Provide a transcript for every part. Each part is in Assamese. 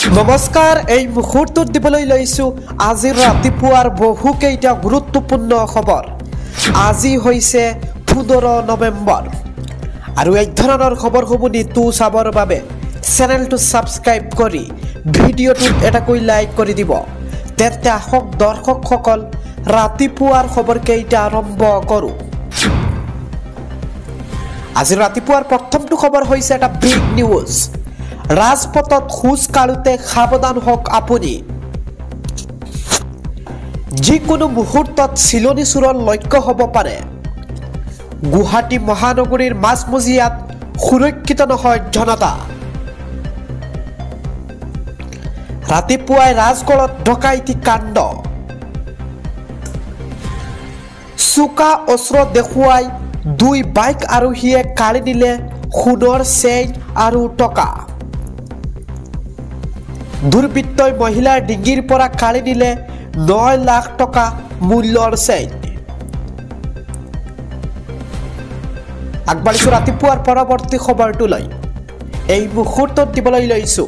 নমস্কাৰ এই মুহূৰ্তত দিবলৈ লৈছো আজিৰ ৰাতিপুৱাৰ বহুকেইটা গুৰুত্বপূৰ্ণ খবৰ। আজি হৈছে 15 নৱেম্বৰ আৰু এই ধৰণৰ খবৰসমূহ নিতৌ চাবৰ বাবে চেনেলটো সাবস্ক্ৰাইব কৰি ভিডিঅ'টোত এটাকৈ লাইক কৰি দিব। তেন্তে আহক দৰ্শকসকল ৰাতিপুৱাৰ খবৰকেইটা আৰম্ভ কৰোঁ। আজি ৰাতিপুৱাৰ প্ৰথমটো খবৰ হৈছে এটা বিগ নিউজ। ৰাজপথত খোজ কাঢ়োতে সাৱধান হওক আপুনি। যিকোনো মুহূৰ্তত চিলনী চোৰৰ লক্ষ্য হ'ব পাৰে। গুৱাহাটী মহানগৰীৰ মাজমজিয়াত সুৰক্ষিত নহয় জনতা। ৰাতিপুৱাই ৰাজগড়ত ডকাইতি কাণ্ড। চোকা অস্ত্ৰ দেখুৱাই 2 বাইক আৰোহীয়ে কাঢ়ি নিলে সোণৰ চেইন আৰু টকা। দুৰ্বৃত্তই মহিলাৰ ডিঙিৰ পৰা কাঢ়ি নিলে 9 লাখ টকা মূল্যৰ চেইন। আগবাঢ়িছো ৰাতিপুৱাৰ পৰৱৰ্তী খবৰটোলৈ। এই মুহূৰ্তত দিবলৈ লৈছো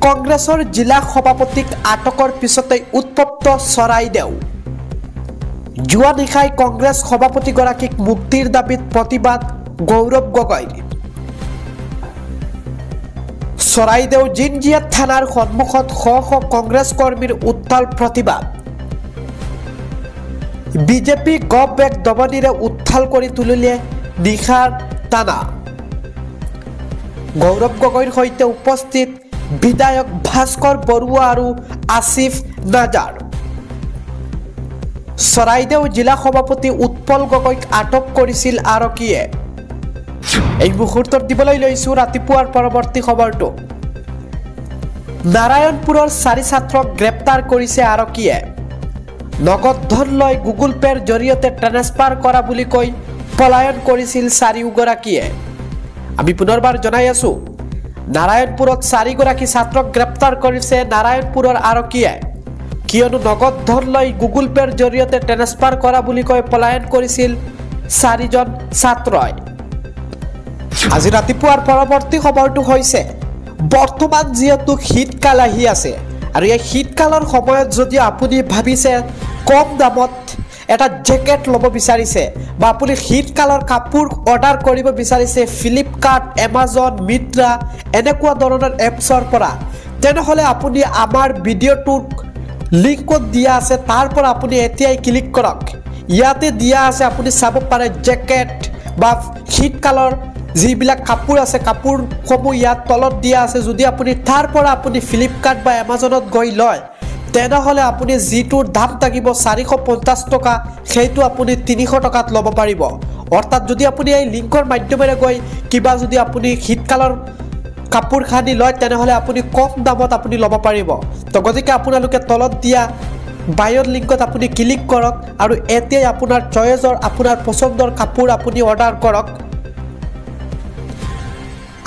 কংগ্ৰেছৰ জিলা সভাপতিক আটকৰ পিছতে উত্তপ্ত চৰাইদেউ। যোৱা নিশাই কংগ্ৰেছ সভাপতিগৰাকীক মুক্তিৰ দাবীত প্ৰতিবাদ গৌৰৱ গগৈ। চৰাইদেউ জিঞ্জিয়া থানাৰ সন্মুখত শ শ কংগ্ৰেছ কৰ্মীৰ উত্তাল প্ৰতিবাদ। বিজেপি গভবেক দমনিৰে উত্তাল কৰি তুলিলে নিশাৰ টানা। গৌৰৱ গগৈৰ সৈতে উপস্থিত বিধায়ক ভাস্কৰ বৰুৱা আৰু আসিফ নাজাৰ। চৰাইদেউ জিলা সভাপতি উৎপল গগৈক আটক কৰিছিল আৰক্ষীয়ে। এই মুহূৰ্তত দিবলৈ লৈছো ৰাতিপুৱাৰ পৰৱৰ্তী খবৰটো। নাৰায়ণপুৰৰ 4 ছাত্ৰক গ্ৰেপ্তাৰ কৰিছে আৰক্ষীয়ে। নগদ ধন লৈ গুগল পেৰ জৰিয়তে ট্ৰান্সফাৰ কৰা বুলি কৈ পলায়ন কৰিছিল 4গৰাকীয়ে। আমি পুনৰবাৰ জনাই আছো নাৰায়ণপুৰত 4গৰাকী ছাত্ৰক গ্ৰেপ্তাৰ কৰিছে নাৰায়ণপুৰৰ আৰক্ষীয়ে। কিয়নো নগদ ধন লৈ গুগল পেৰ জৰিয়তে ট্ৰান্সফাৰ কৰা বুলি কৈ পলায়ন কৰিছিল 4জন ছাত্ৰই। আজি ৰাতিপুৱাৰ পৰৱৰ্তী খবৰটো হৈছে বৰ্তমান যিহেতু শীতকাল আহি আছে আৰু এই শীতকালৰ সময়ত যদি আপুনি ভাবিছে কম দামত এটা জেকেট ল'ব বিচাৰিছে বা আপুনি শীতকালৰ কাপোৰ অৰ্ডাৰ কৰিব বিচাৰিছে ফ্লিপকাৰ্ট, এমাজন, মিন্ত্ৰা এনেকুৱা ধৰণৰ এপছৰ পৰা, তেনেহ'লে আপুনি আমাৰ ভিডিঅ'টোৰ লিংকত দিয়া আছে, তাৰ পৰা আপুনি এতিয়াই ক্লিক কৰক। ইয়াতে দিয়া আছে, আপুনি চাব পাৰে জেকেট বা শীতকালৰ যিবিলাক কাপোৰ আছে কাপোৰসমূহ ইয়াত তলত দিয়া আছে। যদি আপুনি তাৰ পৰা আপুনি ফ্লিপকাৰ্ট বা এমাজনত গৈ লয় তেনেহ'লে আপুনি যিটোৰ দাম থাকিব 450 টকা সেইটো আপুনি 300 টকাত ল'ব পাৰিব। অৰ্থাৎ যদি আপুনি এই লিংকৰ মাধ্যমেৰে গৈ কিবা যদি আপুনি শীতকালৰ কাপোৰ খানি লয় তেনেহ'লে আপুনি কম দামত আপুনি ল'ব পাৰিব। তো গতিকে আপোনালোকে তলত দিয়া বায়ৰ লিংকত আপুনি ক্লিক কৰক আৰু এতিয়াই আপোনাৰ চইচৰ আপোনাৰ পচন্দৰ কাপোৰ আপুনি অৰ্ডাৰ কৰক।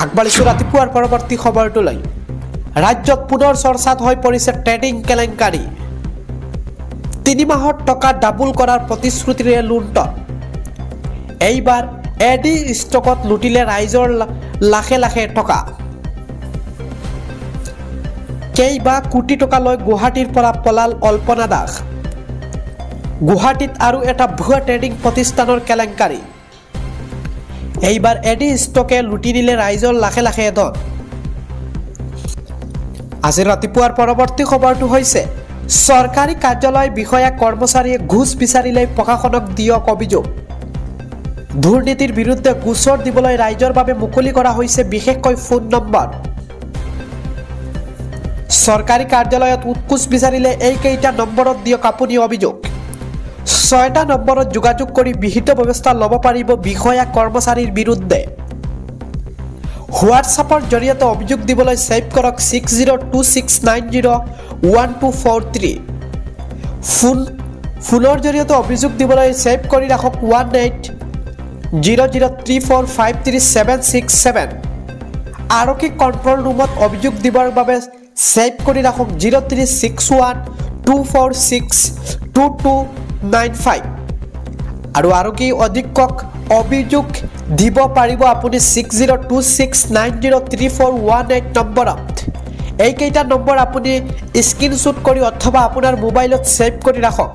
আগবাঢ়িছো ৰাতিপুৱাৰ পৰৱৰ্তী খবৰটোলৈ। ৰাজ্যত পুনৰ চৰ্চাত হৈ পৰিছে ট্ৰেডিং কেলেংকাৰী। 3 মাহৰ টকা ডাবুল কৰাৰ প্ৰতিশ্ৰুতিৰে লুণ্ঠন। এইবাৰ এডি ষ্টকত লুটিলে ৰাইজৰ লাখে লাখে টকা। কেইবা কোটি টকা লৈ গুৱাহাটীৰ পৰা পলাল অল্পনা দাস। গুৱাহাটীত আৰু এটা ভুৱা ট্ৰেডিং প্ৰতিষ্ঠানৰ কেলেংকাৰী। এইবাৰ এডি ষ্টকে লুটি নিলে ৰাইজৰ লাখে লাখে ধন। আজি ৰাতিপুৱাৰ পৰৱৰ্তী খবৰটো হৈছে চৰকাৰী কাৰ্যালয় বিষয়া কৰ্মচাৰীয়ে ঘুষ বিচাৰিলে প্ৰশাসনক দিয়ক অভিযোগ। দুৰ্নীতিৰ বিৰুদ্ধে গোচৰ দিবলৈ ৰাইজৰ বাবে মুকলি কৰা হৈছে বিশেষকৈ ফোন নম্বৰ। চৰকাৰী কাৰ্যালয়ত উৎকোচ বিচাৰিলে এইকেইটা নম্বৰত দিয়ক আপুনি অভিযোগ। 6টা নম্বৰত যোগাযোগ কৰি বিহিত ব্যৱস্থা ল'ব পাৰিব বিষয়া কৰ্মচাৰীৰ বিৰুদ্ধে। হোৱাটছআপৰ জৰিয়তে অভিযোগ দিবলৈ ছেভ কৰক 6026901243। ফোনৰ জৰিয়তে অভিযোগ দিবলৈ ছেভ কৰি ৰাখক 180034536767। আৰক্ষী কণ্ট্ৰল ৰুমত অভিযোগ দিবৰ বাবে ছেভ কৰি ৰাখক 0361246295। আৰু আৰক্ষী অধীক্ষক অভিযোগ দিব পাৰিব আপুনি 6026903418 নম্বৰত। এইকেইটা নম্বৰ আপুনি স্ক্ৰীনশ্বট কৰি অথবা আপোনাৰ মোবাইলত ছেভ কৰি ৰাখক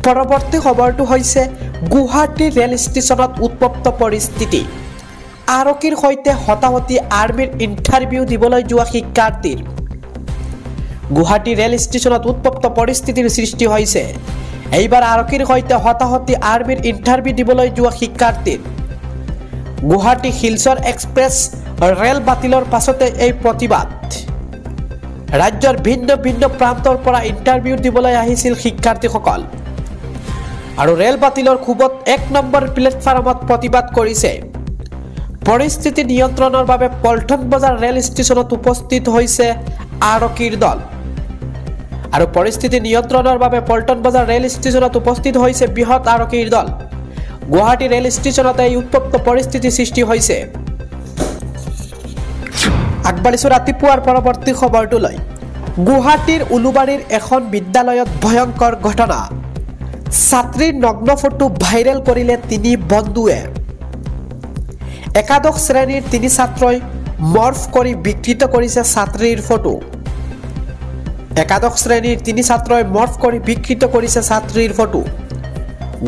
পৰৱৰ্তী খবৰটো হৈছে গুৱাহাটী ৰেল ষ্টেচনত উত্তপ্ত পৰিস্থিতি আৰক্ষীৰ সৈতে হতাহতি আৰ্মিৰ ইণ্টাৰভিউ দিবলৈ যোৱা শিক্ষাৰ্থীৰ গুৱাহাটী ৰেল ষ্টেচনত উত্তপ্ত পৰিস্থিতিৰ সৃষ্টি হৈছে এইবাৰ আৰক্ষীৰ সৈতে হতাহতি আৰ্মিৰ ইণ্টাৰভিউ দিবলৈ যোৱা শিক্ষাৰ্থীৰ গুৱাহাটী শিলচৰ এক্সপ্ৰেছ ৰেল বাতিলৰ পাছতে এই প্ৰতিবাদ ৰাজ্যৰ ভিন্ন ভিন্ন প্ৰান্তৰ পৰা ইণ্টাৰভিউ দিবলৈ আহিছিল শিক্ষাৰ্থীসকল আৰু ৰেল বাতিলৰ খুবত 1 নম্বৰ প্লেটফৰ্মত প্ৰতিবাদ কৰিছে পৰিস্থিতি নিয়ন্ত্ৰণৰ বাবে পল্টন বজাৰ ৰেল ষ্টেচনত উপস্থিত হৈছে আৰক্ষীৰ দল আৰু পৰিস্থিতি নিয়ন্ত্ৰণৰ বাবে পল্টন বজাৰ ৰেল ষ্টেচনত উপস্থিত হৈছে বৃহৎ আৰক্ষীৰ দল গুৱাহাটী ৰেল ষ্টেচনত এই উত্তপ্ত পৰিস্থিতি সৃষ্টি হৈছে আগবাঢ়িছো ৰাতিপুৱাৰ পৰৱৰ্তী খবৰটোলৈ গুৱাহাটীৰ উলুবাৰীৰ এখন বিদ্যালয়ত ভয়ংকৰ ঘটনা ছাত্ৰীৰ নগ্ন ফটো ভাইৰেল কৰিলে 3 বন্ধুৱে একাদশ শ্ৰেণীৰ 3 ছাত্ৰই মৰ্ফ কৰি বিকৃত কৰিছে ছাত্ৰীৰ ফটো একাদশ শ্ৰেণীৰ 3 ছাত্ৰই মৰ্ফ কৰি বিকৃত কৰিছে ছাত্ৰীৰ ফটো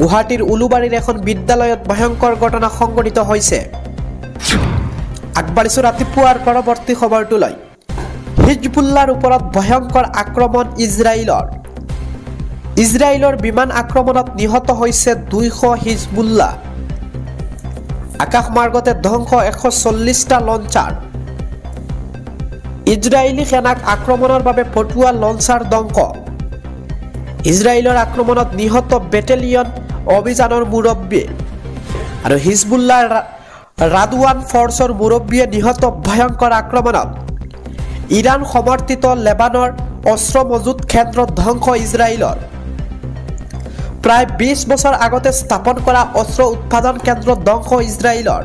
গুৱাহাটীৰ উলুবাৰীৰ এখন বিদ্যালয়ত ভয়ংকৰ ঘটনা সংঘটিত হৈছে আগবাঢ়িছো ৰাতিপুৱাৰ পৰৱৰ্তী খবৰটোলৈ হিজবুল্লাৰ ওপৰত ভয়ংকৰ আক্ৰমণ ইজৰাইলৰ বিমান আক্ৰমণত নিহত হৈছে 200 হিজবুল্লা আকাশমাৰ্গতে ধ্বংস 140টা লঞ্চাৰ ইজৰাইলী সেনাক আক্ৰমণৰ বাবে পঠোৱা লঞ্চাৰ ধ্বংস ইজৰাইলৰ আক্ৰমণত নিহত বেটেলিয়ন অভিযানৰ মুৰব্বী আৰু হিজবুল্লাৰ ৰাদৱান ফৰ্চৰ মুৰব্বীয়ে নিহত ভয়ংকৰ আক্ৰমণত ইৰাণ সমৰ্থিত লেবানৰ অস্ত্ৰ মজুত কেন্দ্ৰ ধ্বংস ইজৰাইলৰ প্ৰায় 20 বছৰ আগতে স্থাপন কৰা অস্ত্ৰ উৎপাদন কেন্দ্ৰ ধ্বংস ইজৰাইলৰ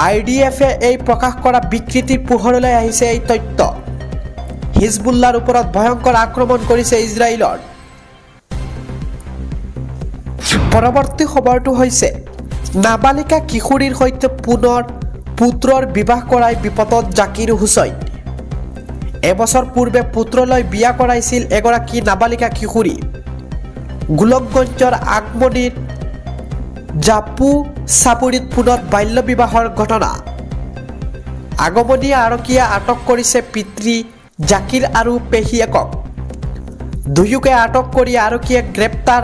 আইডিএফে এই প্ৰকাশ কৰা বিকৃতিৰ পোহৰলৈ আহিছে এই তথ্য হিজবুল্লাৰ ওপৰত ভয়ংকৰ আক্ৰমণ কৰিছে ইজৰাইলৰ পৰৱৰ্তী খবৰটো হৈছে নাবালিকা কিশোৰীৰ সৈতে পুনৰ পুত্ৰৰ বিবাহ কৰাই বিপদত জাকিৰ হুছৈন এবছৰ পূৰ্বে পুত্ৰলৈ বিয়া কৰাইছিল এগৰাকী নাবালিকা কিশোৰী গোলকগঞ্জৰ আগমনিৰ জাপু চাপুৰীত পুনৰ বাল্য বিবাহৰ ঘটনা আগমনিয়া আৰক্ষীয়ে আটক কৰিছে পিতৃ জাকিৰ আৰু পেহীয়েকক দুয়োকে আটক কৰি আৰক্ষীয়ে গ্ৰেপ্তাৰ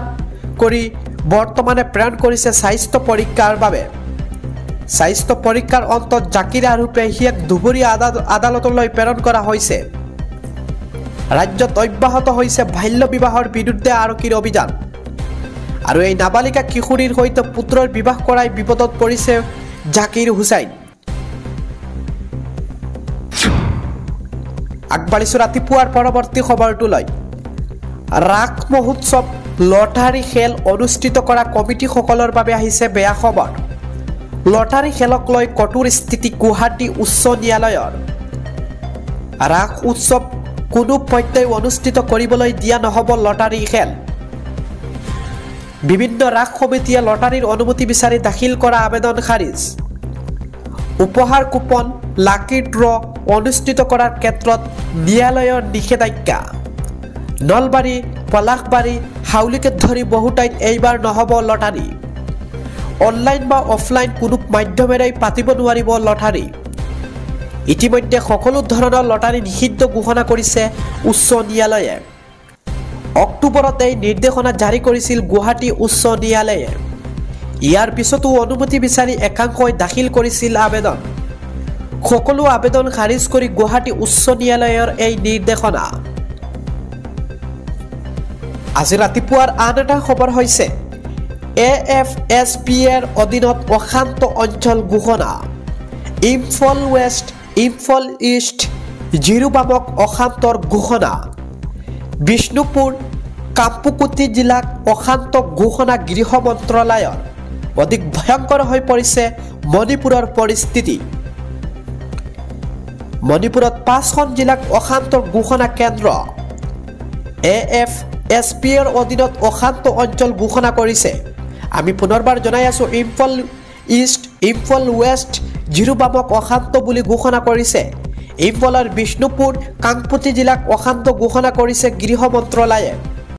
কৰি বৰ্তমানে প্ৰেৰণ কৰিছে স্বাস্থ্য পৰীক্ষাৰ বাবে স্বাস্থ্য পৰীক্ষাৰ অন্তত জাকিৰ আৰু পেহীয়েক দুবৰীয়া আদালতলৈ প্ৰেৰণ কৰা হৈছে ৰাজ্যত অব্যাহত হৈছে বাল্য বিবাহৰ বিৰুদ্ধে আৰক্ষীৰ অভিযান আৰু এই নাবালিকা কিশোৰীৰ সৈতে পুত্ৰৰ বিবাহ কৰাই বিপদত পৰিছে জাকিৰ হুছাইন আগবাঢ়িছো ৰাতিপুৱাৰ পৰৱৰ্তী খবৰটোলৈ ৰাস মহোৎসৱ লটাৰী খেল অনুষ্ঠিত কৰা কমিটিসকলৰ বাবে আহিছে বেয়া খবৰ লটাৰী খেলক লৈ কঠোৰ স্থিতি গুৱাহাটী উচ্চ ন্যায়ালয়ৰ ৰাস উৎসৱ কোনো পৰ্যায়ত অনুষ্ঠিত কৰিবলৈ দিয়া নহ'ব লটাৰী খেল বিভিন্ন ৰাস সমিতিয়ে লটাৰীৰ অনুমতি বিচাৰি দাখিল কৰা আবেদন খাৰিজ উপহাৰ কুপন লাকি ড্ৰ অনুষ্ঠিত কৰাৰ ক্ষেত্ৰত ন্যায়ালয়ৰ নিষেধাজ্ঞা নলবাৰী পলাশবাৰী হাউলিকে ধৰি বহু ঠাইত এইবাৰ নহ'ব লটাৰী অনলাইন বা অফলাইন কোনো মাধ্যমেৰেই পাতিব নোৱাৰিব লটাৰী ইতিমধ্যে সকলো ধৰণৰ লটাৰী নিষিদ্ধ ঘোষণা কৰিছে উচ্চ ন্যায়ালয়ে অক্টোবৰত এই নিৰ্দেশনা জাৰি কৰিছিল গুৱাহাটী উচ্চ ন্যায়ালয়ে ইয়াৰ পিছতো অনুমতি বিচাৰি একাংশই দাখিল কৰিছিল আবেদন সকলো আবেদন খাৰিজ কৰি গুৱাহাটী উচ্চ ন্যায়ালয়ৰ এই নিৰ্দেশনা আজি ৰাতিপুৱাৰ আন এটা খবৰ হৈছে AFSPৰ অধীনত অশান্ত অঞ্চল ঘোষণা ইম্ফল ৱেষ্ট ইম্ফল ইষ্ট জিৰোবামক অশান্তৰ ঘোষণা বিষ্ণুপুৰ কামপুকুটি জিলাক অশান্ত ঘোষণা গৃহ মন্ত্ৰালয়ৰ অধিক ভয়ংকৰ হৈ পৰিছে মণিপুৰৰ পৰিস্থিতি মণিপুৰত 5খন জিলাক অশান্ত ঘোষণা কেন্দ্ৰ AFSPৰ অধীনত অশান্ত অঞ্চল ঘোষণা কৰিছে আমি পুনৰবাৰ জনাই আছো ইম্ফল ইষ্ট ইম্ফল ৱেষ্ট জিৰুবামক অশান্ত বুলি ঘোষণা কৰিছে। ইম্ফলৰ বিষ্ণুপুৰ কাংপুতি জিলাক অশান্ত ঘোষণা কৰিছে গৃহ মন্ত্ৰালয়ে।